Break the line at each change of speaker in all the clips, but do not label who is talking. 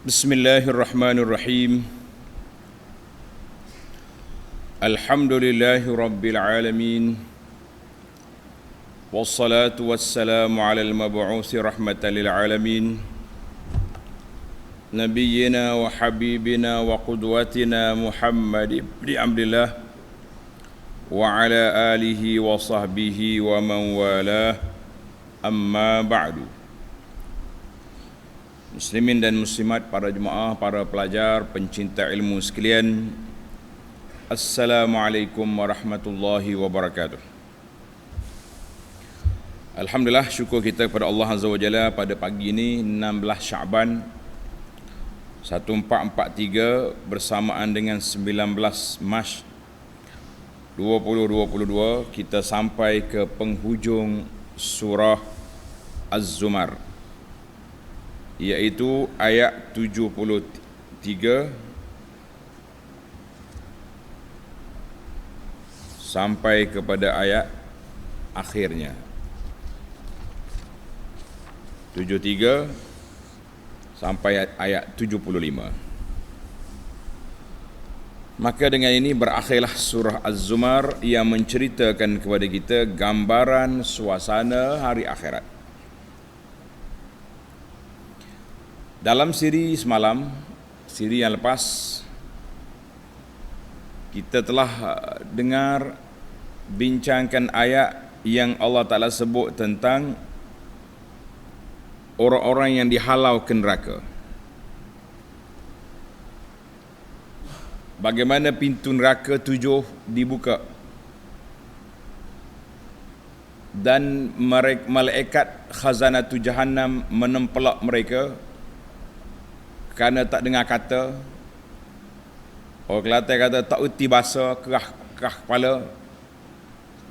Bismillahirrahmanirrahim. Alhamdulillahi rabbil alamin. Wassalatu wassalamu ala al-mab'uthi rahmatan lil alamin. Nabiyyina wa habibina wa qudwatina Muhammad ibn Abdillah wa ala alihi wa sahbihi wa man walah. Amma ba'du. Muslimin dan muslimat, para jemaah, para pelajar, pencinta ilmu sekalian, Assalamualaikum warahmatullahi wabarakatuh. Alhamdulillah, syukur kita kepada Allah Azza wa Jalla pada pagi ini 16 Syaban 1443 bersamaan dengan 19 Mac 2022, kita sampai ke penghujung surah Az-Zumar, iaitu ayat 73 sampai kepada ayat akhirnya 73 sampai ayat 75. Maka dengan ini berakhirlah surah Az-Zumar yang menceritakan kepada kita gambaran suasana hari akhirat. Dalam siri semalam, siri yang lepas, kita telah dengar bincangkan ayat yang Allah Ta'ala sebut tentang orang-orang yang dihalau ke neraka. Bagaimana pintu neraka 7 dibuka dan malaikat khazanatu jahannam menempelak mereka kerana tak dengar kata. Orang Kelantan kata tak uti bahasa, kerah kepala,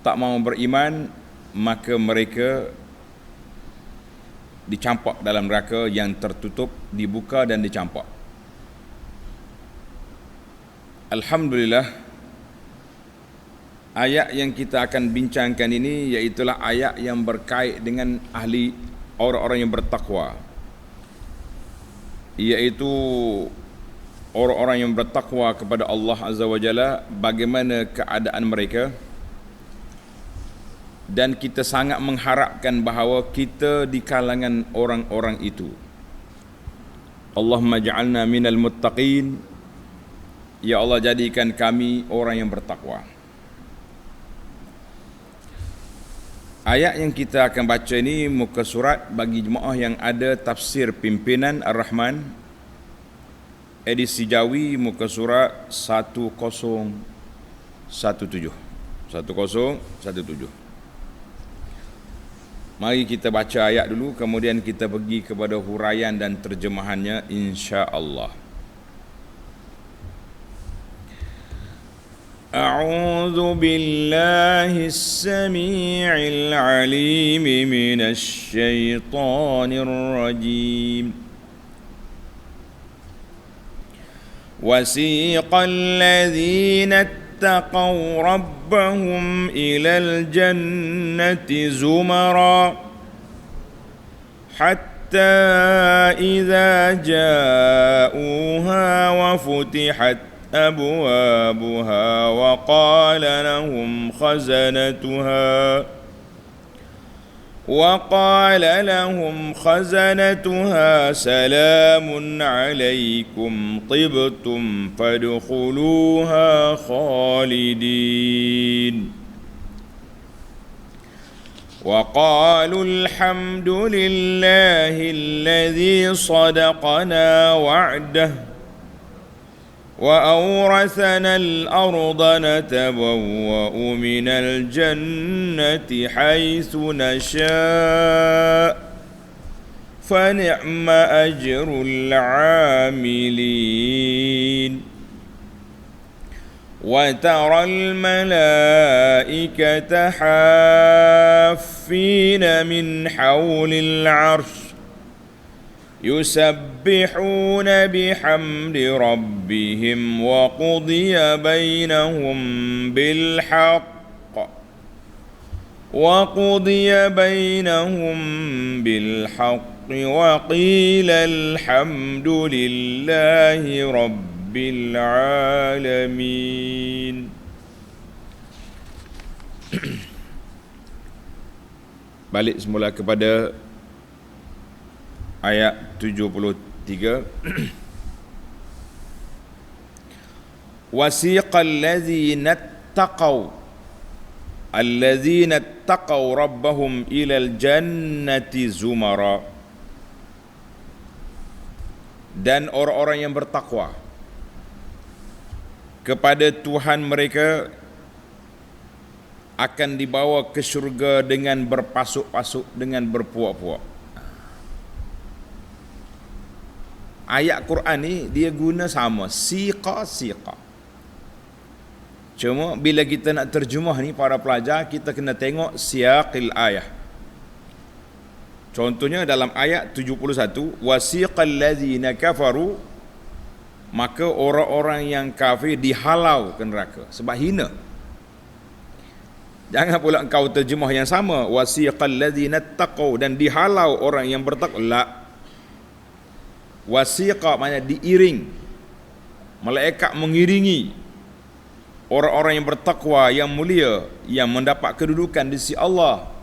tak mahu beriman, maka mereka dicampak dalam neraka yang tertutup, dibuka dan dicampak. Alhamdulillah, ayat yang kita akan bincangkan ini iaitulah ayat yang berkait dengan ahli orang-orang yang bertakwa, iaitu orang-orang yang bertakwa kepada Allah Azza wa Jalla, bagaimana keadaan mereka. Dan kita sangat mengharapkan bahawa kita di kalangan orang-orang itu. Allahumma ja'alna minal muttaqin. Ya Allah, jadikan kami orang yang bertakwa. Ayat yang kita akan baca ini muka surat bagi jemaah yang ada tafsir pimpinan Ar-Rahman, edisi Jawi, muka surat 1017. Mari kita baca ayat dulu, kemudian kita pergi kepada huraian dan terjemahannya insya-Allah. أعوذ بالله السميع العليم من الشيطان الرجيم وسيق الذين اتقوا ربهم إلى الجنة زمرا حتى إذا جاءوها وفتحت أبوابها وقال لهم خزنتها سلام عليكم طبتم فادخلوها خالدين وقالوا الحمد لله الذي صدقنا وعده وأورثنا الأرض نتبوأ من الجنة حيث نشاء فنعم أجر العاملين وترى الملائكة حافين من حول العرش يسبحون بحمد ربهم وقضي بينهم بالحق وقيل الحمد لله رب العالمين. Balik semula kepada ayat 73. Wasiqal ladzina ittaqaw rabbahum ilal jannati zumara. Dan orang-orang yang bertakwa kepada Tuhan mereka akan dibawa ke syurga dengan berpasuk-pasuk, dengan berpuak-puak. Ayat Quran ni dia guna sama, siqa. Cuma bila kita nak terjemah ni para pelajar, kita kena tengok siyaqil ayah. Contohnya dalam ayat 71, wasiqal ladzina kafaru, maka orang-orang yang kafir dihalau ke neraka sebab hina. Jangan pula engkau terjemah yang sama, wasiqal ladzina taqaw, dan dihalau orang yang bertakwa. La. Wasiqa maknanya diiring. Malaikat mengiringi orang-orang yang bertakwa, yang mulia, yang mendapat kedudukan di sisi Allah.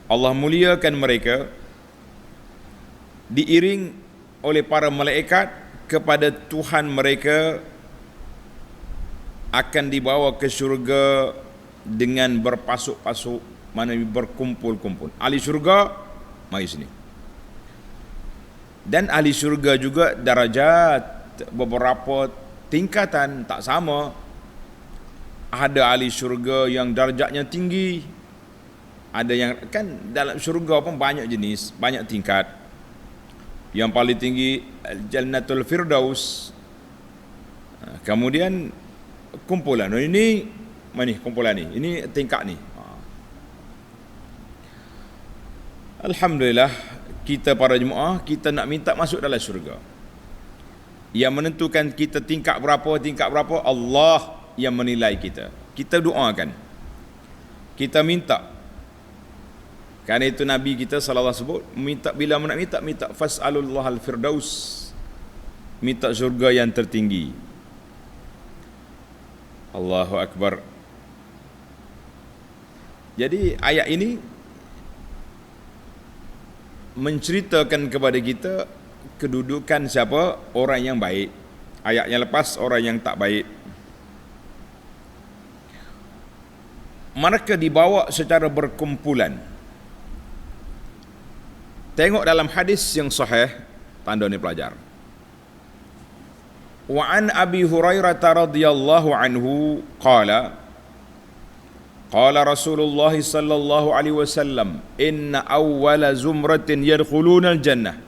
Allah muliakan mereka, diiring oleh para malaikat kepada Tuhan mereka, akan dibawa ke syurga dengan berpasuk-pasuk, maknanya berkumpul-kumpul. Ahli syurga mari sini. Dan ahli syurga juga darajat, beberapa tingkatan, tak sama. Ada ahli syurga yang darjatnya tinggi, ada yang kan dalam syurga pun banyak jenis, banyak tingkat. Yang paling tinggi Jannatul Firdaus. Kemudian kumpulan ini, mana kumpulan ni, ini tingkat ni. Alhamdulillah, kita para jemaah, kita nak minta masuk dalam syurga. Yang menentukan kita tingkat berapa, Allah yang menilai kita. Kita doakan, kita minta. Kerana itu Nabi kita sallallahu alaihi wasallam sebut, minta, bila nak minta fas'alullah al-firdaus, minta syurga yang tertinggi. Allahu akbar. Jadi ayat ini menceritakan kepada kita kedudukan siapa orang yang baik. Ayat yang lepas orang yang tak baik. Mereka dibawa secara berkumpulan. Tengok dalam hadis yang sahih, tanda ni pelajar. Wa an Abi Hurairah radhiyallahu anhu qala qala Rasulullah sallallahu alaihi wasallam, inna awwala zumratin yadkhuluna al-jannah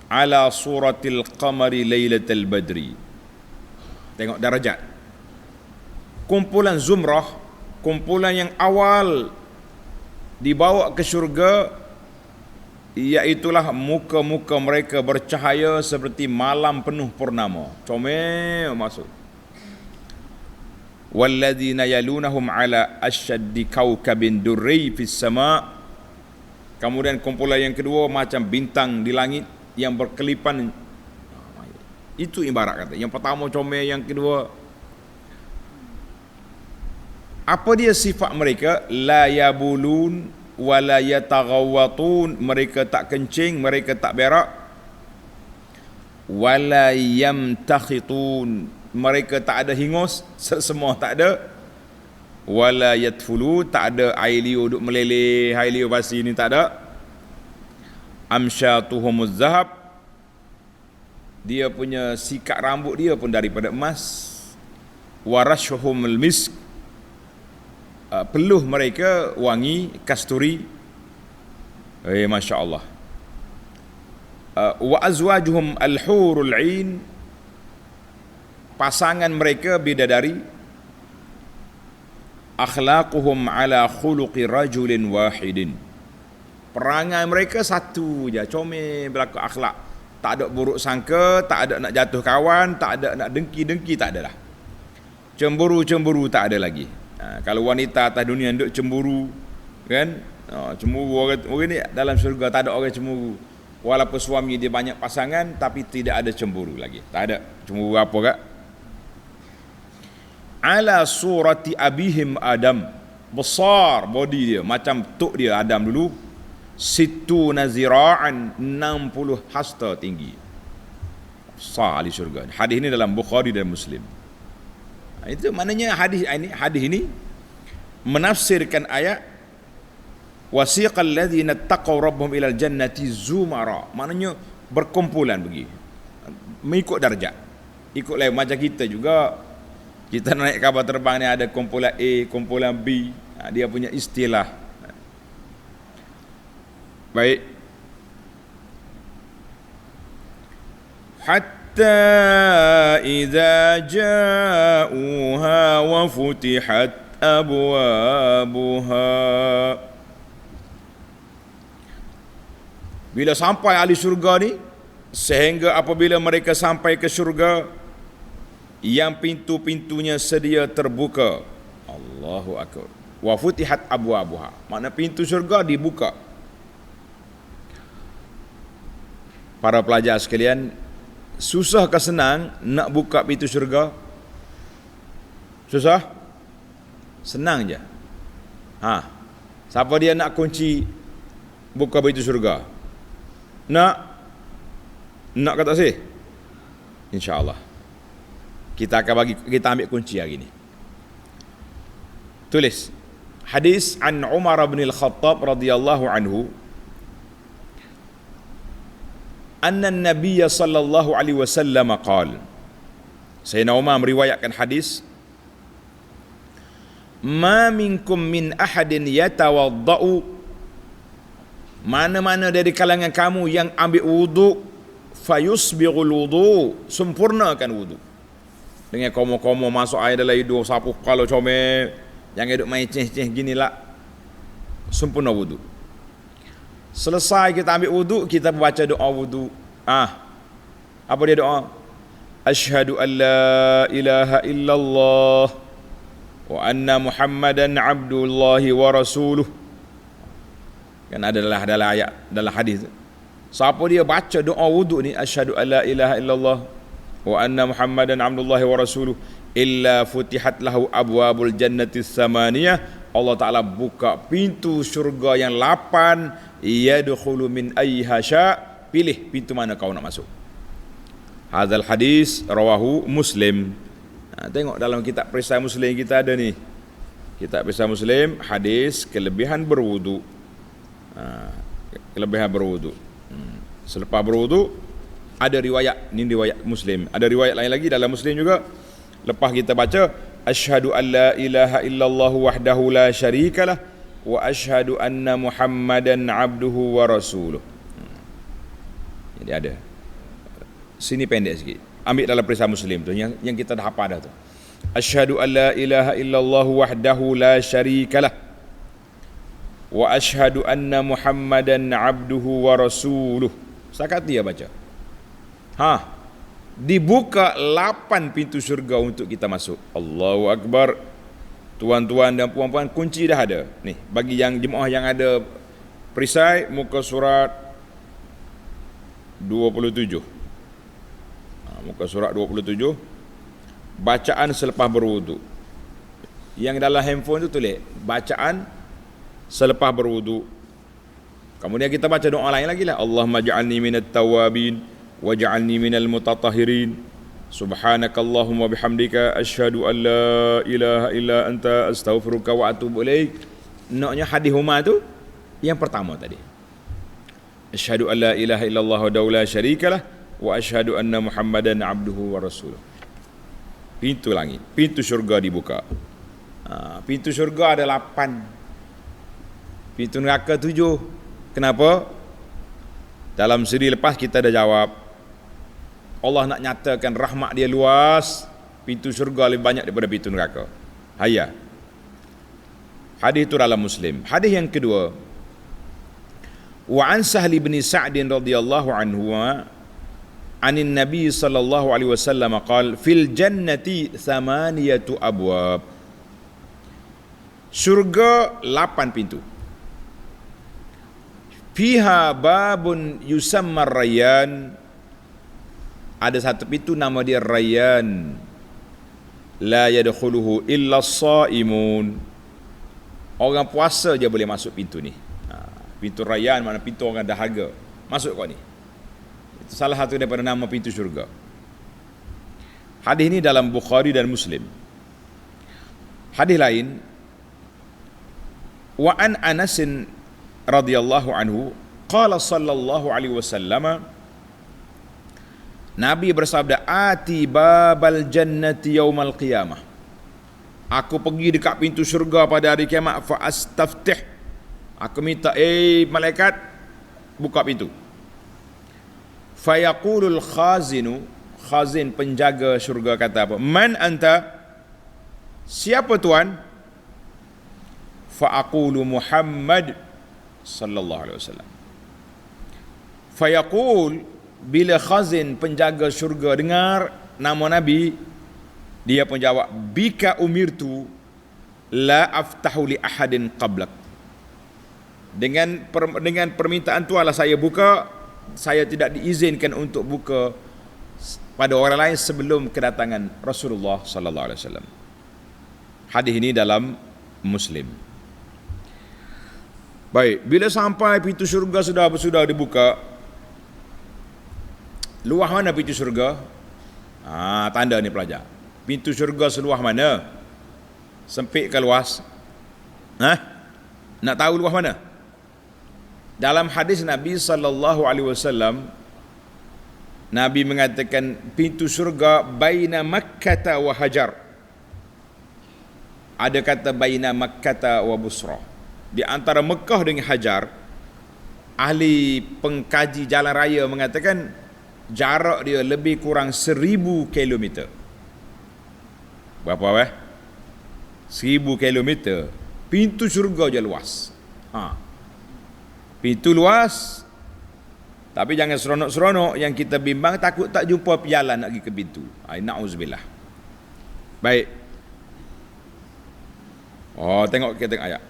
ala suratil qamari lailatul badri. Tengok darajat. Kumpulan zumrah, kumpulan yang awal dibawa ke syurga, iaitulah muka-muka mereka bercahaya seperti malam penuh purnama. Comel masuk. Walladzina yalunahum ala asyaddi kaukabin durri fis sama'. Kemudian kumpulan yang kedua macam bintang di langit yang berkelipan. Itu ibarat kata. Yang pertama comel, yang kedua. Apa dia sifat mereka? La yabulun wa la yataghawwatun. Mereka tak kencing, mereka tak berak. Wa la yamtakhitun. Mereka tak ada hingus, semua tak ada. Wala yatfulu, tak ada air liur duk meleleh, air liur basi ni tak ada. Amsyatuhumuz zahab, dia punya sikat rambut dia pun daripada emas. Warashuhumul misk, peluh mereka wangi kasturi. Masya Allah. Wa azwajuhum al-hurul 'ain, pasangan mereka bidadari. Akhlaquhum ala khuluqi rajulin wahidin, perangai mereka satu je, comel berlaku akhlak. Tak ada buruk sangka, tak ada nak jatuh kawan, tak ada nak dengki-dengki, tak ada lah. Cemburu-cemburu tak ada lagi. Kalau wanita atas dunia duk cemburu, kan? Cemburu orang ni dalam syurga tak ada orang cemburu. Walaupun suami dia banyak pasangan, tapi tidak ada cemburu lagi. Tak ada cemburu apa kak? Ala surati abihim Adam. Besar body dia, macam tok dia Adam dulu. Situ nazira'an, 60 hasta tinggi. Besar ahli syurga. Hadis ini dalam Bukhari dan Muslim. Itu maknanya hadis ini menafsirkan ayat wasiqal ladzina taqaw rabbahum ilal jannati zumara. Maknanya berkumpulan pergi. Mengikut darjat. Ikut lain macam kita juga. Kita naik kapal terbang ni ada kumpulan A, kumpulan B. Dia punya istilah. Baik. Hatta idza ja'uha wa futihat abwabuha. Bila sampai ahli syurga ni, sehingga apabila mereka sampai ke syurga yang pintu-pintunya sedia terbuka. Allahu akbar. Wa futihat abwabuha. Makna pintu syurga dibuka. Para pelajar sekalian, susah ke senang nak buka pintu syurga? Susah? Senang je. Siapa dia nak kunci buka pintu syurga? Nak kata sih? InsyaAllah. Kita ambil kunci hari ni. Tulis. Hadis an Umar bin Al-Khattab radhiyallahu anhu. Anna an-nabiy sallallahu alaihi wasallam qala. Sayyidina Umar meriwayatkan hadis. Ma minkum min ahadin yatawaddau. Mana-mana dari kalangan kamu yang ambil wudu, fayusbighul wudu, sempurnakan wudu. Dengan komo-komo masuk air dalam hidung, sapu kalau comel, jangan duduk main ceh-ceh ginilah. Sempurna wudu. Selesai kita ambil wudu, kita baca doa wudu. Apa dia doa? Asyhadu an la ilaha illallah wa anna Muhammadan abdullahi wa rasuluh. Kan ada dalam ayat, dalam hadis. Siapa dia baca doa wudu ni, asyhadu an la ilaha illallah wa anna Muhammadan abdullahi wa rasuluh, illa futihat lahu abwabul jannati tsamaniyah. Allah Ta'ala buka pintu syurga yang 8, yadkhulu min ayyiha sya', pilih pintu mana kau nak masuk. Hadzal hadis rawahu Muslim. Tengok dalam kitab perisai Muslim kita ada ni. Kitab perisai Muslim, hadis kelebihan berwudu. Kelebihan berwudu. Selepas berwudu ada riwayat, ni riwayat Muslim. Ada riwayat lain lagi dalam Muslim juga. Lepas kita baca asyhadu an la ilaha illallah wahdahu la syarikalah wa asyhadu anna Muhammadan abduhu wa rasuluh. Jadi ada. Sini pendek sikit. Ambil dalam perisai Muslim tu yang kita dah hafal dah tu. Asyhadu an la ilaha illallah wahdahu la syarikalah wa asyhadu anna Muhammadan abduhu wa rasuluh. Setakat dia baca. Dibuka 8 pintu syurga untuk kita masuk. Allahu Akbar. Tuan-tuan dan puan-puan, kunci dah ada. Ni, bagi yang jemaah yang ada perisai, muka surat 27. Muka surat 27. Bacaan selepas berwudu. Yang dalam handphone tu tulis bacaan selepas berwudu. Kemudian kita baca doa lain lagi lah. Allahumma ja'alni minat tawabin waj'alni minal mutatahhirin. Subhanakallahumma bihamdika asyhadu an la ilaha illa anta astaghfiruka wa atubu ilaik. Naknya hadis Umar tu yang pertama tadi. Asyhadu an la ilaha illallah wa la syarikalah wa asyhadu anna Muhammadan abduhu wa rasuluh. Pintu langit, pintu syurga dibuka. Pintu syurga ada 8. Pintu neraka 7. Kenapa? Dalam siri lepas kita dah jawab. Allah nak nyatakan rahmat dia luas, pintu syurga lebih banyak daripada pintu neraka. Hayya. Hadis itu dalam Muslim. Hadis yang kedua. Wa an Sahl bin Sa'd radhiyallahu anhu anin Nabi sallallahu alaihi wasallam qala fil jannati 8 abwab. Syurga 8 pintu. Fiha babun yusamma Rayyan, ada satu pintu nama dia Rayyan, la yadkhuluhu illa as-saimun, orang puasa je boleh masuk pintu ni. Pintu Rayyan makna pintu orang dahaga, masuk kau ni. Itu salah satu daripada nama pintu syurga. Hadis ini dalam Bukhari dan Muslim. Hadis lain, wa an Anas radhiyallahu anhu qala sallallahu alaihi wasallam, Nabi bersabda, ati babal jannati yaumal qiyamah, aku pergi dekat pintu syurga pada hari kiamat, fa astaftih, aku minta, malaikat buka pintu. Fayaqulul khazinu, khazin penjaga syurga kata apa? Man anta? Siapa tuan? Fa'aqulu Muhammad sallallahu alaihi wasallam. Fayaqul, bila khazin penjaga syurga dengar nama Nabi, dia pun jawab, bika umirtu la aftahu li ahadin qablak. Dengan permintaan tuanlah saya buka, saya tidak diizinkan untuk buka pada orang lain sebelum kedatangan Rasulullah sallallahu alaihi wasallam. Hadis ini dalam Muslim. Baik, bila sampai pintu syurga sudah dibuka, luah mana pintu syurga? Tanda ni pelajar. Pintu syurga seluah mana? Sempit ke luas? Nak tahu luah mana? Dalam hadis Nabi sallallahu alaihi wasallam, Nabi mengatakan pintu syurga baina Makkah wa Hajar. Ada kata baina Makkah wa Busra. Di antara Mekah dengan Hajar, ahli pengkaji jalan raya mengatakan jarak dia lebih kurang 1000 kilometer. Berapa 1000 kilometer. Pintu syurga je luas. Pintu luas, tapi jangan seronok-seronok. Yang kita bimbang takut tak jumpa piala nak pergi ke pintu. Na'udzubillah. Baik. Tengok ayat.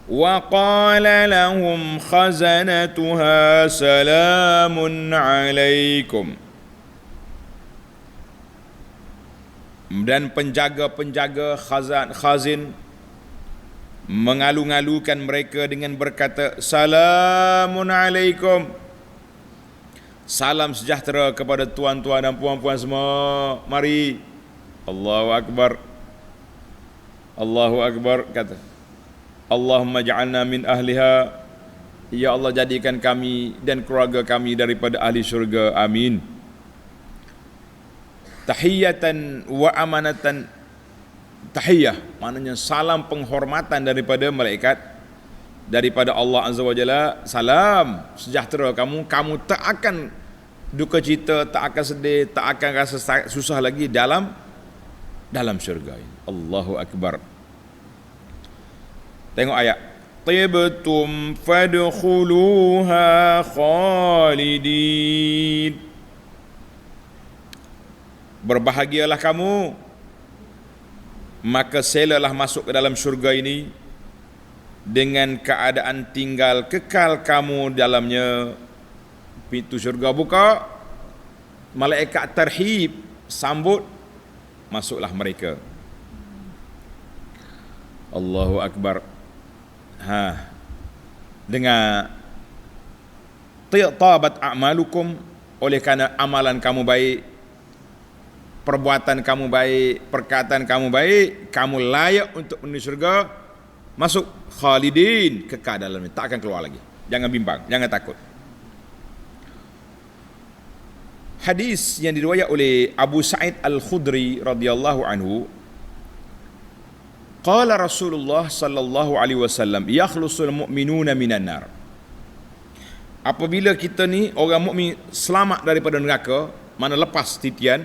Wa qala lahum khazanatuha salamun alaikum. Dan penjaga-penjaga khazin mengalu-ngalukan mereka dengan berkata, salamun alaikum, salam sejahtera kepada tuan-tuan dan puan-puan semua. Mari. Allahu Akbar. Allahu Akbar, kata, Allahumma ja'alna min ahliha, ya Allah jadikan kami dan keluarga kami daripada ahli syurga, amin. Tahiyatan wa amanatan, tahiyah maknanya salam penghormatan daripada malaikat, daripada Allah Azza wa Jalla, salam sejahtera kamu tak akan duka cita, tak akan sedih, tak akan rasa susah lagi dalam syurga ini. Allahu Akbar. Tengok ayat. Tibtum fadkhuluha khalidin. Berbahagialah kamu, maka selalah masuk ke dalam syurga ini dengan keadaan tinggal kekal kamu dalamnya. Pintu syurga buka, malaikat tarhib sambut, masuklah mereka. Allahu Akbar. Dengan tabat a'malukum, oleh kerana amalan kamu baik, perbuatan kamu baik, perkataan kamu baik, kamu layak untuk menuju syurga, masuk khalidin, kekal dalamnya, tak akan keluar lagi. Jangan bimbang, jangan takut. Hadis yang diriwayat oleh Abu Sa'id Al-Khudri radhiyallahu anhu, qala Rasulullah sallallahu alaihi wasallam, yakhlusul mu'minuna minan nar. Apabila kita ni orang mukmin selamat daripada neraka, mana lepas titian,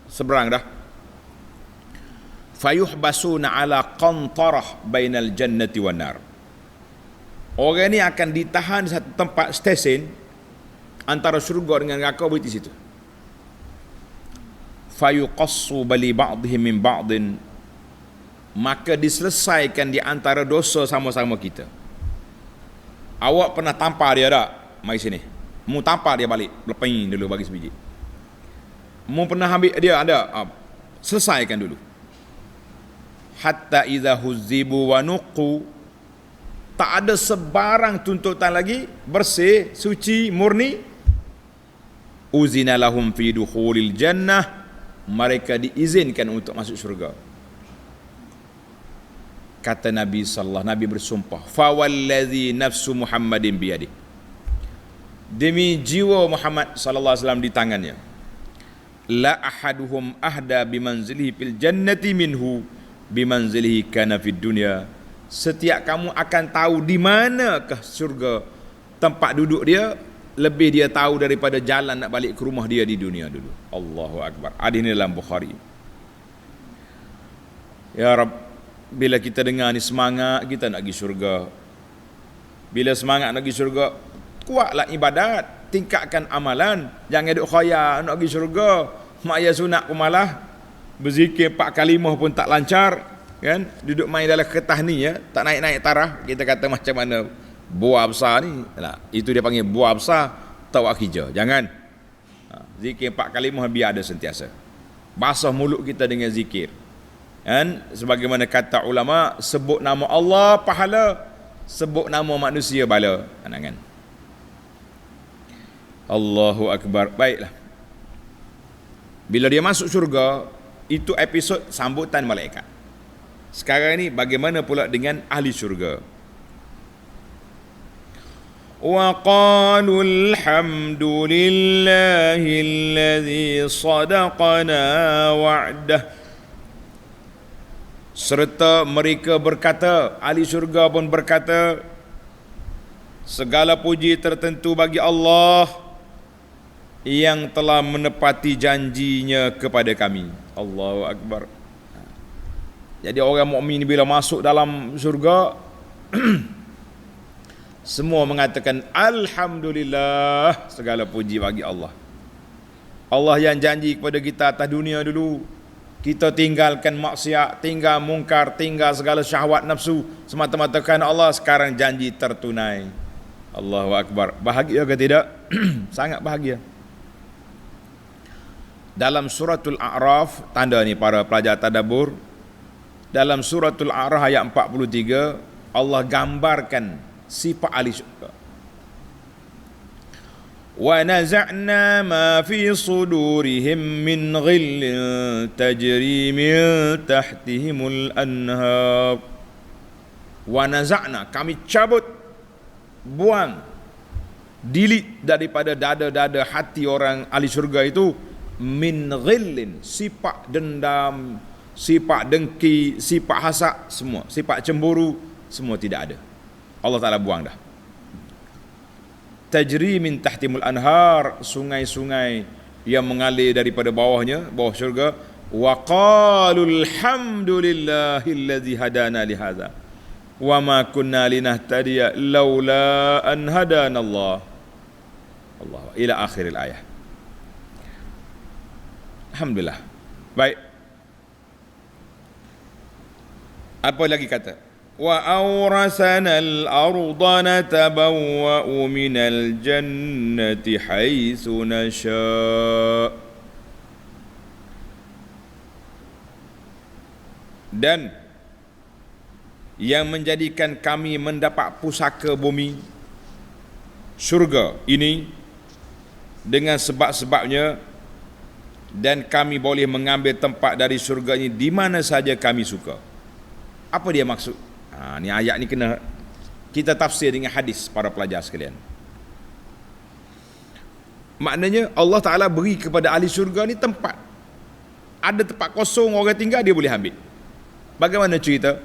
seberang dah, fayuhbasuna ala qantarah bainal jannati wan nar. Orang ni akan ditahan di satu tempat stesen antara syurga dengan neraka, berhenti situ. Fayuqassu bali ba'dihim min ba'din, maka diselesaikan di antara dosa sama-sama kita. Awak pernah tampar dia tak? Mari sini. Mu tampar dia balik. Lepain dulu bagi sebiji. Mu pernah ambil dia ada. Selesaikan dulu. Hatta idza huzzibu wa nuqu, tak ada sebarang tuntutan lagi, bersih, suci, murni. Uzina lahum fi dukhulil jannah, mereka diizinkan untuk masuk syurga. Kata Nabi sallallahu, Nabi bersumpah, fa wallazi nafsu Muhammadin biyadi, demi jiwa Muhammad sallallahu alaihi wasallam di tangannya, la ahaduhum ahda bimanzilihi fil jannati minhu bimanzilihi kana fid dunya. Setiap kamu akan tahu di manakah syurga, tempat duduk dia, lebih dia tahu daripada jalan nak balik ke rumah dia di dunia dulu. Allahu akbar. Hadis ini dalam Bukhari. Ya Rabb, bila kita dengar ni semangat kita nak pergi syurga. Bila semangat nak pergi syurga, kuatlah ibadat, tingkatkan amalan, jangan duk khayal nak pergi syurga. Mak ayah sunat pun malah, berzikir 4 kalimah pun tak lancar, kan? Duduk main dalam kertas ni ya, tak naik-naik taraf. Kita kata macam mana buah besar ni. Nah, itu dia panggil buah besar tawak hijau. Jangan. Zikir 4 kalimah biar ada sentiasa. Basah mulut kita dengan zikir. Kan? Sebagaimana kata ulama, sebut nama Allah pahala, sebut nama manusia bala. Kan? Allahu akbar. Baiklah. Bila dia masuk syurga, itu episod sambutan malaikat. Sekarang ni bagaimana pula dengan ahli syurga? Wa qalu alhamdulillahi alladhi sadaqana wa'dah. Serta mereka berkata, ahli syurga pun berkata, segala puji tertentu bagi Allah yang telah menepati janjinya kepada kami. Allahu akbar. Jadi orang mukmin bila masuk dalam syurga semua mengatakan alhamdulillah, segala puji bagi Allah. Allah yang janji kepada kita atas dunia dulu, kita tinggalkan maksiat, tinggal mungkar, tinggal segala syahwat nafsu semata-mata kerana Allah, sekarang janji tertunai. Allahu akbar. Bahagia ke tidak? Sangat bahagia. Dalam suratul A'raf, tanda ni para pelajar tadabbur, dalam suratul A'raf ayat 43, Allah gambarkan sifat ahli syurga. Wa naza'na ma fi sudurihim min ghillin tajri min tahtihimul anhar. Wa naza'na, kami cabut, buang, delete daripada dada-dada hati orang ahli syurga itu, min ghillin, sifat dendam, sifat dengki, sifat hasad, semua, sifat cemburu, semua tidak ada. Allah Ta'ala buang dah. Tajri min tahtimul anhar, sungai-sungai yang mengalir daripada bawahnya, bawah syurga. Wa qalu alhamdulillahilladzi hadana li hadza wa ma kunna linahtadiya laula an hadana Allah. Allah ila akhiril ayat. Alhamdulillah. Baik. Apa lagi kata? Wa awrasana al-ardha natabawwa'u minal jannati haitsu nasha'. Dan yang menjadikan kami mendapat pusaka bumi syurga ini dengan sebab-sebabnya, dan kami boleh mengambil tempat dari syurga ini di mana saja kami suka. Apa dia maksud? Ni ayat ni kena kita tafsir dengan hadis para pelajar sekalian. Maknanya Allah Ta'ala beri kepada ahli syurga ni tempat. Ada tempat kosong orang tinggal, dia boleh ambil. Bagaimana cerita?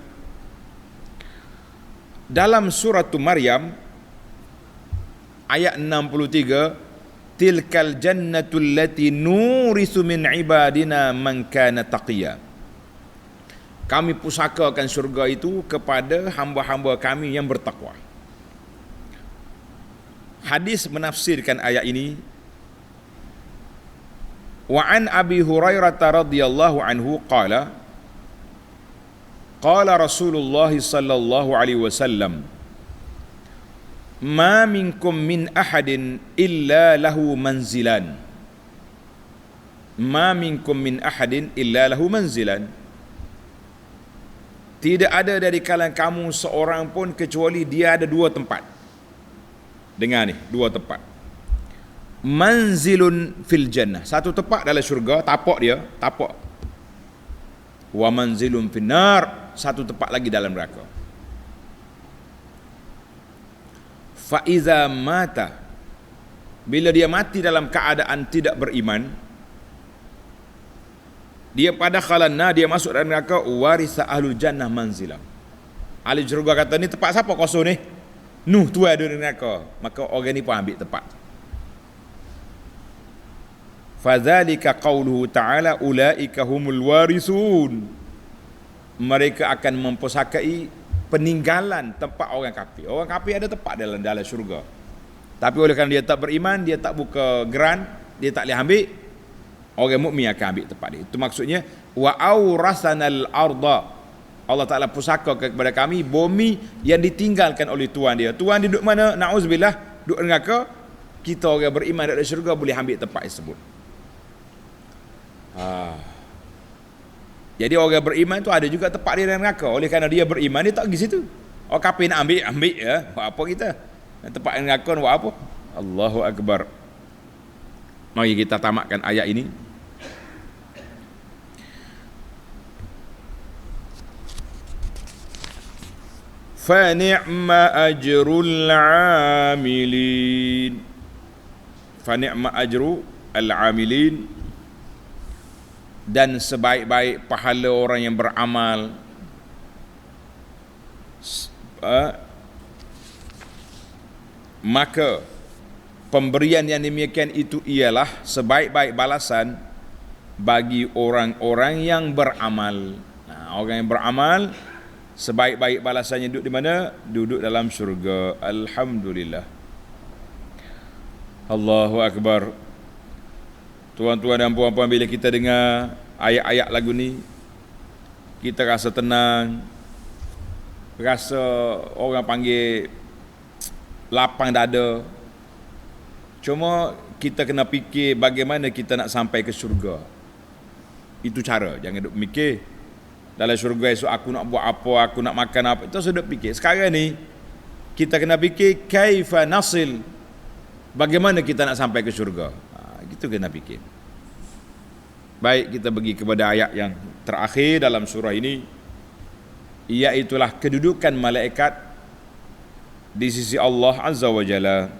Dalam surah Maryam ayat 63, tilkal jannatul lati nurisu min ibadina man kana taqiya. Kami pusakakan syurga itu kepada hamba-hamba kami yang bertakwa. Hadis menafsirkan ayat ini. Wa an Abi Hurairah radhiyallahu anhu qala qala Rasulullah sallallahu alaihi wasallam ma minkum min ahadin illa lahu manzilan. Ma minkum min ahadin illa lahu manzilan. Tidak ada dari kalangan kamu seorang pun kecuali dia ada dua tempat. Dengar ni, dua tempat. Manzilun fil jannah, satu tempat dalam syurga, tapak dia, tapak. Wa manzilun fin nar, satu tempat lagi dalam neraka. Fa iza mata, bila dia mati dalam keadaan tidak beriman, dia pada khalanna, dia masuk dalam neraka, warisa ahlul jannah manzilah. Ahli syurga kata, ni tempat siapa kosong ni? Nuh tuai ada di neraka. Maka orang ni pun ambil tempat. Fadzalika qauluhu ta'ala ulaika humul warisun. Mereka akan mempusakai peninggalan tempat orang kafir. Orang kafir ada tempat dalam syurga. Tapi oleh kerana dia tak beriman, dia tak buka geran, dia tak boleh ambil. Orang mukmin akan ambil tempat dia. Itu maksudnya wa aurasanal arda. Allah Taala pusaka kepada kami bumi yang ditinggalkan oleh tuan dia. Tuan dia duduk mana? Nauzubillah, duduk neraka. Kita orang beriman dalam syurga boleh ambil tempat tersebut. Jadi orang beriman tu ada juga tempat dia dalam neraka. Oleh kerana dia beriman, dia tak pergi situ. Orang kafir nak ambil ya. Buat apa kita? Tempat neraka buat apa? Allahu Akbar. Mari kita tamatkan ayat ini. Fa ni'ma ajrul 'amilin. Fa ni'ma ajru al-'amilin. Dan sebaik-baik pahala orang yang beramal, maka pemberian yang demikian itu ialah sebaik-baik balasan bagi orang-orang yang beramal. Orang yang beramal, sebaik-baik balasannya duduk di mana? Duduk dalam syurga. Alhamdulillah. Allahu Akbar. Tuan-tuan dan puan-puan, bila kita dengar ayat-ayat lagu ni, kita rasa tenang, rasa orang panggil lapang dada. Cuma kita kena fikir bagaimana kita nak sampai ke syurga. Itu cara, jangan duk mikir dalam syurga esok aku nak buat apa, aku nak makan apa. Itu sudah fikir. Sekarang ni kita kena fikir kaifa nasil, bagaimana kita nak sampai ke syurga. Itu kena fikir. Baik, kita pergi kepada ayat yang terakhir dalam surah ini, iaitulah kedudukan malaikat di sisi Allah Azza wa Jalla.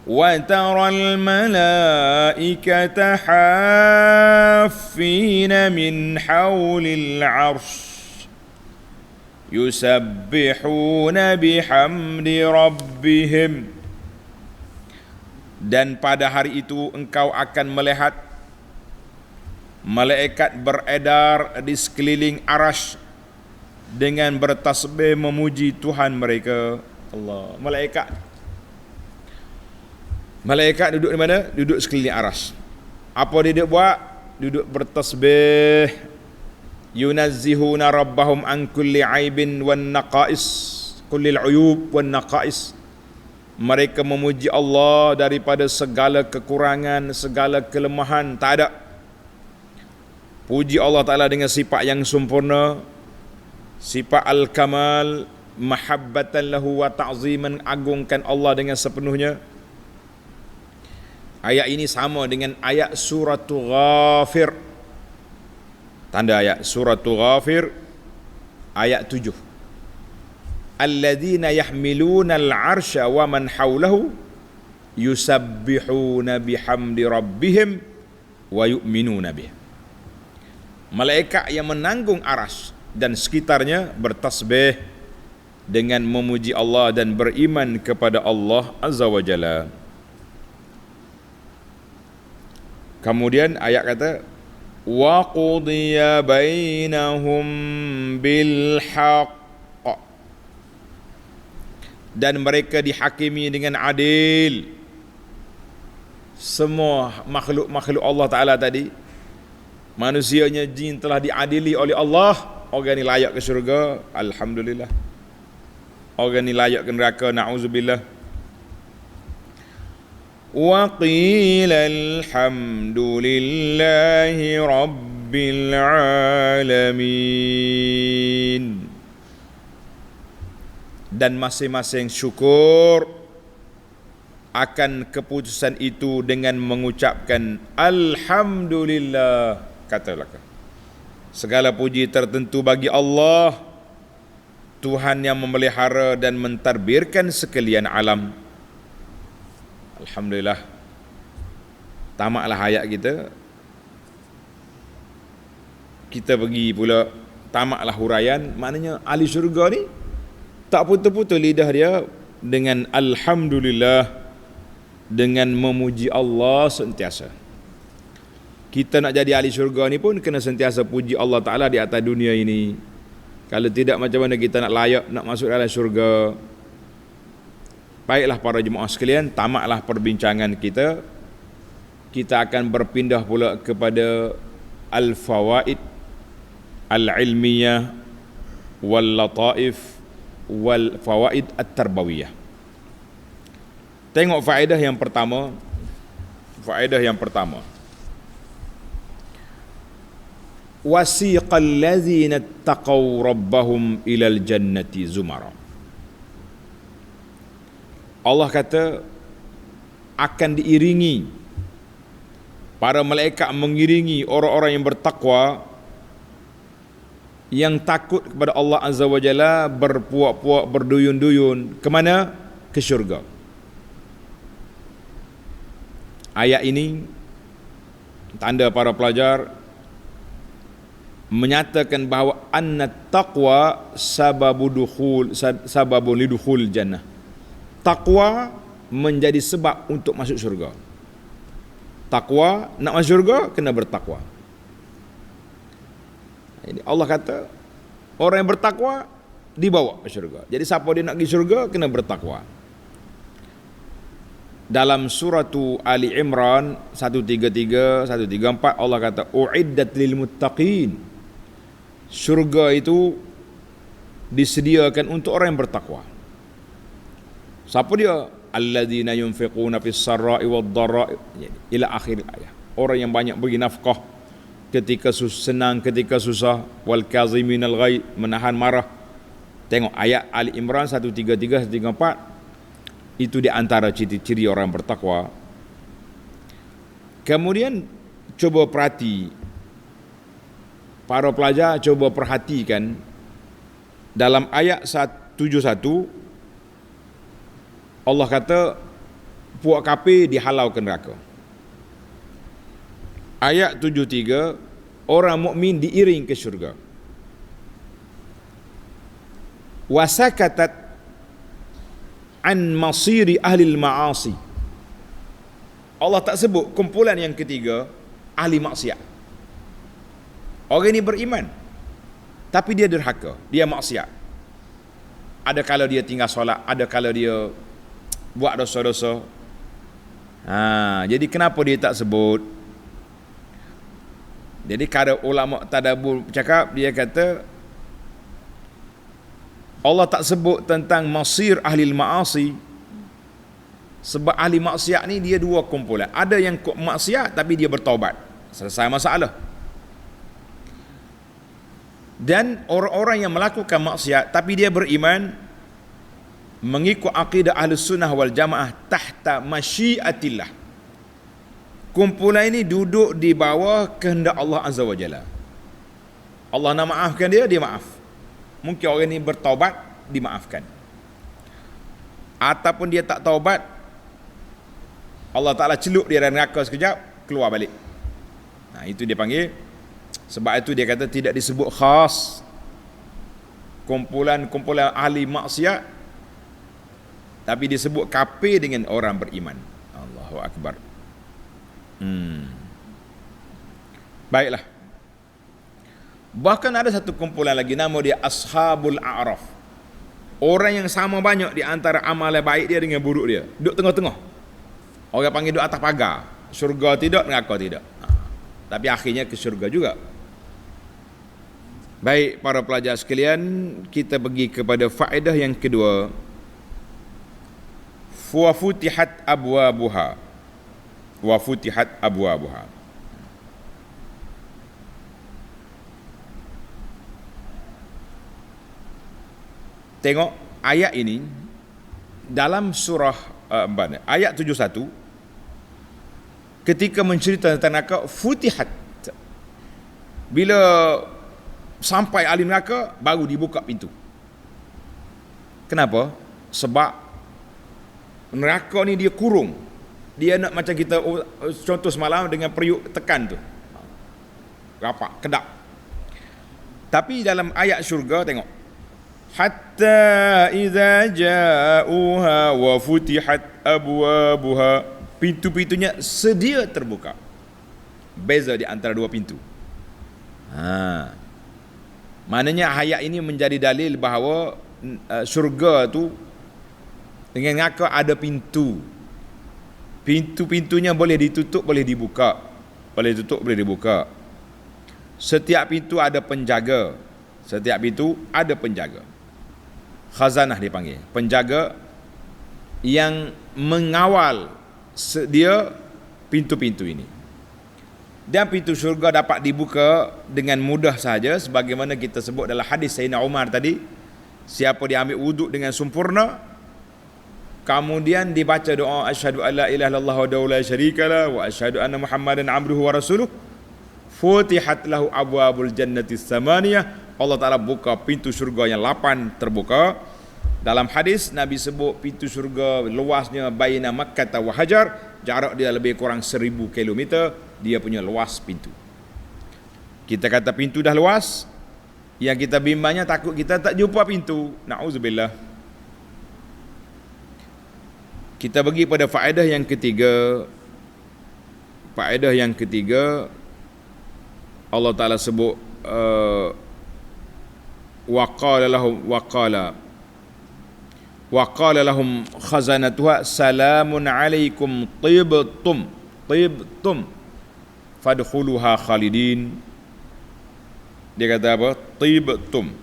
Wa taral malaikata haffina min hawlil arsh yusabbihuna bihamdi rabbihim. Dan pada hari itu engkau akan melihat malaikat beredar di sekeliling arasy dengan bertasbih memuji Tuhan mereka. Allah. Malaikat duduk di mana? Duduk sekeliling arasy. Apa dia buat? Duduk bertasbih. Yunazzihuna rabbahum an kulli aibin wan naqais, kullil uyub wan naqais. Mereka memuji Allah daripada segala kekurangan, segala kelemahan, tak ada. Puji Allah Ta'ala dengan sifat yang sempurna, sifat al-kamal, mahabbatan lahu wa ta'ziman, agungkan Allah dengan sepenuhnya. Ayat ini sama dengan ayat suratul Ghafir. Tanda ayat suratul Ghafir ayat 7. Alladzina yahmiluna al-arsha wa man hawlahu yusabbihuna bihamdi rabbihim wa yu'minuna bih. Malaikat yang menanggung arsy dan sekitarnya bertasbih dengan memuji Allah dan beriman kepada Allah Azza wa Jalla. Kemudian ayat kata wa qudiya bainahum bil haqq, dan mereka dihakimi dengan adil. Semua makhluk-makhluk Allah Ta'ala tadi, manusianya, jin, telah diadili oleh Allah. Orang ni layak ke syurga. Alhamdulillah. Orang ni layak ke neraka, na'udzubillah. Wa qila alhamdulillahi rabbil alamin. Dan masing-masing syukur akan keputusan itu dengan mengucapkan alhamdulillah. Katalah, segala puji tertentu bagi Allah, Tuhan yang memelihara dan mentadbirkan sekalian alam. Alhamdulillah. Tamatlah hayat kita. Kita pergi pula, tamatlah huraian. Maknanya ahli syurga ni tak putus-putus lidah dia dengan alhamdulillah, dengan memuji Allah sentiasa. Kita nak jadi ahli syurga ni pun kena sentiasa puji Allah Ta'ala di atas dunia ini. Kalau tidak, macam mana kita nak layak nak masuk dalam syurga? Baiklah para jemaah sekalian, tamatlah perbincangan kita. Kita akan berpindah pula kepada al-fawaid al-ilmiyah wal-lataif wal-fawaid at-tarbawiyah. Tengok faedah yang pertama. Wasiqal ladzina taqaw rabbahum ilal jannati zumara. Allah kata akan diiringi, para malaikat mengiringi orang-orang yang bertakwa, yang takut kepada Allah Azza wa Jalla, berpuak-puak, berduyun-duyun. Kemana? Ke syurga. Ayat ini tanda para pelajar menyatakan bahawa anna taqwa sababun lidukhul jannah. Takwa menjadi sebab untuk masuk syurga. Takwa, nak masuk syurga kena bertakwa. Ini Allah kata orang yang bertakwa dibawa ke syurga. Jadi siapa dia nak pergi syurga kena bertakwa. Dalam surah Ali Imran 133, 134 Allah kata uiddat lil muttaqin. Syurga itu disediakan untuk orang yang bertakwa. Siapa dia? Alladzina yunfiquna fis sarra'i wad dharra'i ila akhir ayat. Orang yang banyak bagi nafkah ketika senang, ketika susah, wal kaziminal ghaid, menahan marah. Tengok ayat Ali Imran 133, 134. Itu di antara ciri-ciri orang bertakwa. Kemudian coba perhati, para pelajar coba perhatikan dalam ayat 171 Allah kata puak kafir dihalau ke neraka. Ayat 73 orang mukmin diiring ke syurga. Wasakatat an masiri ahli al-ma'asi. Allah tak sebut kumpulan yang ketiga, ahli maksiat. Orang ini beriman tapi dia derhaka, dia maksiat. Ada kala dia tinggal solat, ada kala dia buat dosa-dosa. Jadi kenapa dia tak sebut? Jadi kalau ulama tadabbur cakap, dia kata Allah tak sebut tentang masir ahli ma'asi sebab ahli maksiat ni dia dua kumpulan. Ada yang maksiat tapi dia bertaubat, selesai masalah. Dan orang-orang yang melakukan maksiat tapi dia beriman, mengikut akidah ahli sunnah wal jamaah tahta masyiatillah. Kumpulan ini duduk di bawah kehendak Allah Azza wa Jalla. Allah nak maafkan dia, dia maaf. Mungkin orang ini bertaubat, dimaafkan. Ataupun dia tak taubat, Allah Ta'ala celup dia dalam neraka sekejap, keluar balik. Itu dia panggil. Sebab itu dia kata tidak disebut khas kumpulan ahli maksiat, tapi disebut kafir dengan orang beriman. Allahu Akbar. Baiklah. Bahkan ada satu kumpulan lagi, nama dia Ashabul A'raf. Orang yang sama banyak di antara amal baik dia dengan buruk dia. Duduk tengah-tengah. Orang panggil duduk atas pagar. Syurga tidak, neraka tidak. Tapi akhirnya ke syurga juga. Baik para pelajar sekalian, kita pergi kepada faedah yang kedua. Wa futihat abwabuha. Wa futihat abwabuha. Tengok ayat ini dalam surah ayat 71 ketika menceritakan tentang neraka, futihat. Bila sampai ahli neraka baru dibuka pintu. Kenapa? Sebab neraka ni dia kurung. Dia nak macam kita contoh semalam dengan periuk tekan tu. Rapak, kedap. Tapi dalam ayat syurga tengok. Hatta idza ja'uha wa futihat abwabuha. Pintu-pintunya sedia terbuka. Beza di antara dua pintu. Maknanya ayat ini menjadi dalil bahawa syurga tu dengan neraka ada pintu. Pintu-pintunya boleh ditutup, boleh dibuka. Boleh tutup, boleh dibuka. Setiap pintu ada penjaga. Setiap pintu ada penjaga. Khazanah dipanggil. Penjaga yang mengawal dia pintu-pintu ini. Dan pintu syurga dapat dibuka dengan mudah sahaja, sebagaimana kita sebut dalam hadis Sayyidina Umar tadi. Siapa dia ambil wuduk dengan sempurna, kemudian dibaca doa asyhadu alla ilaha illallah wa la syarikalah wa asyhadu anna muhammadan abduhu wa rasuluh, futihat lahu abwabul jannati tsamaniyah. Allah Ta'ala buka pintu syurga yang 8 terbuka. Dalam hadis Nabi sebut pintu syurga luasnya baina Makkah wa Hajar, jarak dia lebih kurang 1000 km. Dia punya luas pintu. Kita kata pintu dah luas, yang kita bimbangnya takut kita tak jumpa pintu. Na'udzubillah. Kita pergi pada faedah yang ketiga. Faedah yang ketiga, Allah Ta'ala sebut wa qala lahum khazanatuha salamun alaikum tibtum fadkhuluha khalidin. Dia kata apa? Tibtum,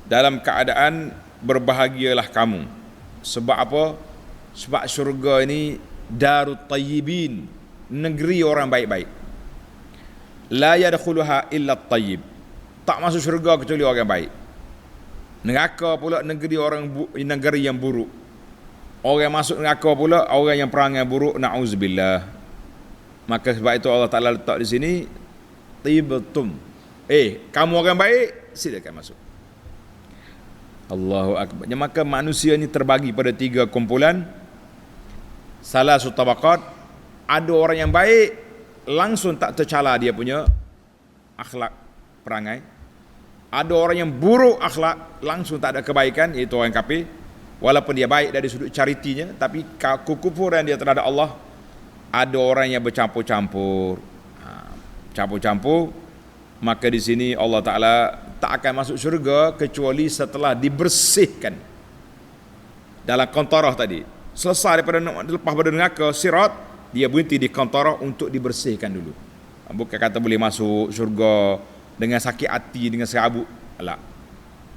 dalam keadaan berbahagialah kamu. Sebab apa? Sebab syurga ini darut tayyibin, negeri orang baik-baik. La yadkhuluha illa at-tayyib, tak masuk syurga kecuali orang baik. Neraka pula negeri yang buruk. Orang masuk neraka pula orang yang perangai buruk. Na'udzubillah. Maka sebab itu Allah Ta'ala letak di sini tibtum. Kamu orang baik, silakan masuk. Allahu Akbar. Maka manusia ni terbagi pada 3 kumpulan. Salah satu tabaqat. Ada orang yang baik, langsung tak tercela dia punya akhlak perangai. Ada orang yang buruk akhlak, langsung tak ada kebaikan, iaitu orang kafir. Walaupun dia baik dari sudut charitinya, tapi kekufuran dia terhadap Allah. Ada orang yang bercampur-campur. Campur-campur. Maka di sini Allah Ta'ala tak akan masuk syurga kecuali setelah dibersihkan. Dalam kontarah tadi, selesai daripada lepas pada neraka sirat, dia berhenti di kontarah untuk dibersihkan dulu. Bukan kata boleh masuk syurga dengan sakit hati, dengan serabut.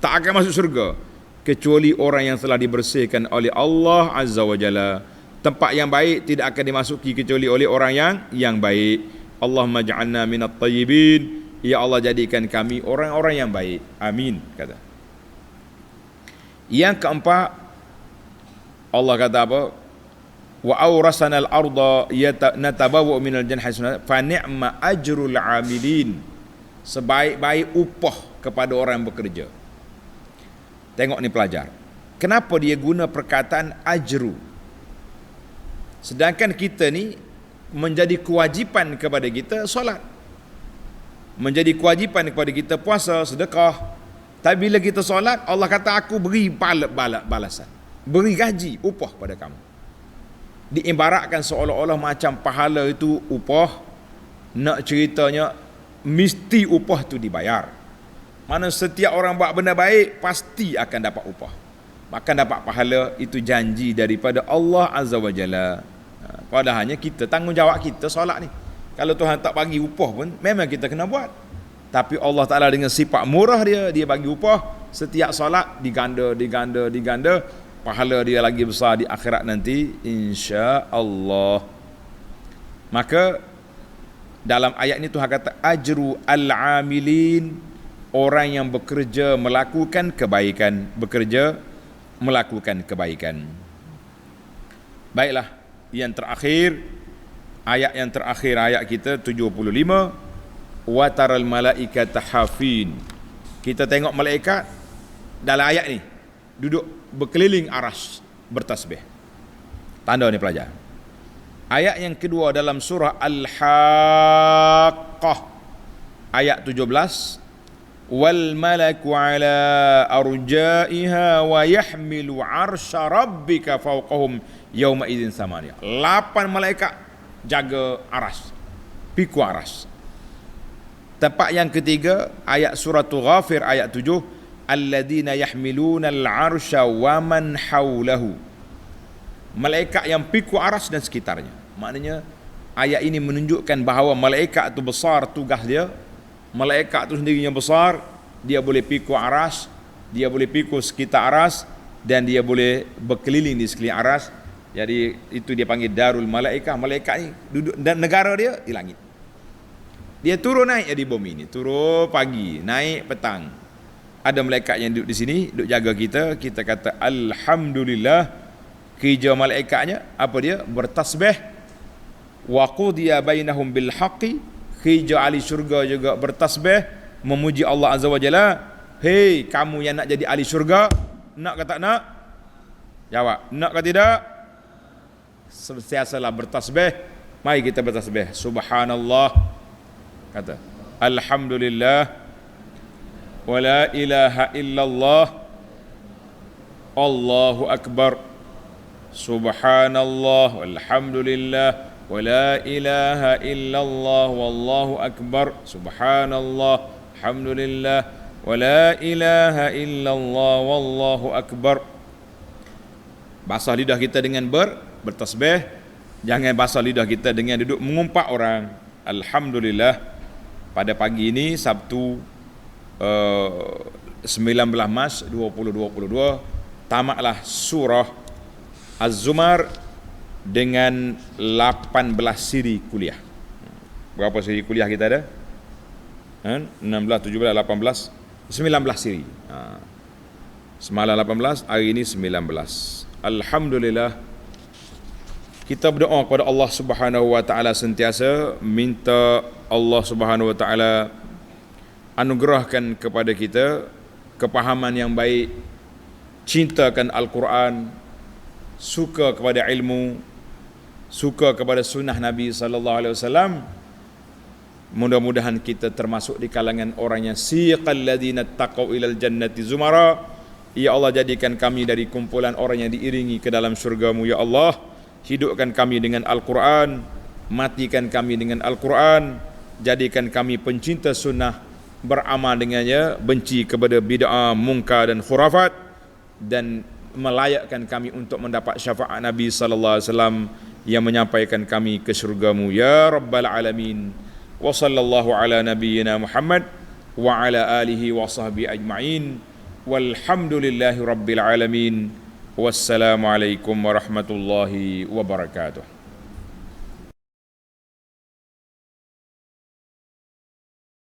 Tak akan masuk syurga kecuali orang yang telah dibersihkan oleh Allah Azza wa Jalla. Tempat yang baik tidak akan dimasuki kecuali oleh orang yang baik. Allahumma ja'alna minat tayyibin. Ya Allah, jadikan kami orang-orang yang baik. Amin, kata. Yang keempat, Allah kata apa? Wa awrasana al-arda natabawwa minal jannati fa ni'ma ajrul 'amilin. Sebaik-baik upah kepada orang yang bekerja. Tengok ni pelajar. Kenapa dia guna perkataan ajru? Sedangkan kita ni menjadi kewajipan kepada kita solat. Menjadi kewajipan kepada kita puasa, sedekah. Tapi bila kita solat, Allah kata aku beri balasan. Beri gaji, upah pada kamu. Diibaratkan seolah-olah macam pahala itu upah. Nak ceritanya mesti upah tu dibayar. Mana setiap orang buat benda baik pasti akan dapat upah. Akan dapat pahala, itu janji daripada Allah Azza wa Jalla. Padahalnya kita, tanggungjawab kita solat ni. Kalau Tuhan tak bagi upah pun memang kita kena buat. Tapi Allah Ta'ala dengan sifat murah dia bagi upah. Setiap solat diganda. Pahala dia lagi besar di akhirat nanti, insya-Allah. Maka dalam ayat ini Tuhan kata ajru al-amilin, orang yang bekerja melakukan kebaikan, Baiklah, yang terakhir, ayat kita 75, wa taral malaikata hafin. Kita tengok malaikat dalam ayat ni duduk berkeliling aras bertasbih. Tanda ni pelajar. Ayat yang kedua dalam surah Al-Haqqah ayat 17, wal malaku ala arjaiha wa yahmilu arsya rabbika fawqahum yawma idzin samaniya. 8 malaikat jaga aras, pikul aras. Tempat yang ketiga ayat suratul Ghafir ayat 7, alladzina yahmiluna al-arsya wa man haulahu. Malaikat yang pikul aras dan sekitarnya. Maknanya ayat ini menunjukkan bahawa malaikat itu besar tugas dia. Malaikat itu sendirinya besar, dia boleh pikul aras, dia boleh pikul sekitar aras, dan dia boleh berkeliling di sekeliling aras. Jadi itu dia panggil darul malaikah. Malaikat ni duduk, dan negara dia di langit. Dia turun naik di bumi ni, turun pagi, naik petang. Ada malaikat yang duduk di sini, duduk jaga kita. Kita kata alhamdulillah, kerja malaikatnya apa dia? Bertasbih. Wa qudiya bainahum bil haqqi, kerja ahli syurga juga bertasbih, memuji Allah Azza wa Jalla. Hei, kamu yang nak jadi ahli syurga, nak ke tak nak? Jawab, nak ke tidak? Sentiasalah bertasbih. Mari kita bertasbih. Subhanallah, kata alhamdulillah, wa la ilaha illallah, Allahu akbar, subhanallah, walhamdulillah, wa la ilaha illallah, wallahu akbar, subhanallah, alhamdulillah, wa la ilaha illallah, wallahu akbar. Basah lidah kita dengan bertasbih. Jangan basah lidah kita dengan duduk mengumpat orang. Alhamdulillah, pada pagi ini Sabtu 19 Mac 2022 tamatlah surah Az-Zumar dengan 18 siri kuliah. Berapa siri kuliah kita ada? 16, 17, 18, 19 siri. Semalam 18, hari ini 19. Alhamdulillah, kita berdoa kepada Allah Subhanahu wa taala sentiasa minta Allah Subhanahu wa taala anugerahkan kepada kita kepahaman yang baik, cintakan Al-Quran, suka kepada ilmu, suka kepada sunnah Nabi sallallahu alaihi wasallam. Mudah-mudahan kita termasuk di kalangan orang yang siqal ladzina taqaw ilal jannati zumara. Ya Allah, jadikan kami dari kumpulan orang yang diiringi ke dalam syurga-Mu ya Allah. Hidupkan kami dengan Al-Quran, matikan kami dengan Al-Quran, jadikan kami pencinta sunnah, beramal dengannya, benci kepada bid'ah, munkar dan khurafat, dan melayakkan kami untuk mendapat syafaat Nabi sallallahu alaihi wasallam yang menyampaikan kami ke syurga-Mu ya Rabbal Alamin. Wa sallallahu ala nabiyyina Muhammad wa ala alihi wa sahbihi ajma'in. Walhamdulillahi Rabbil Alamin. Wassalamualaikum warahmatullahi wabarakatuh.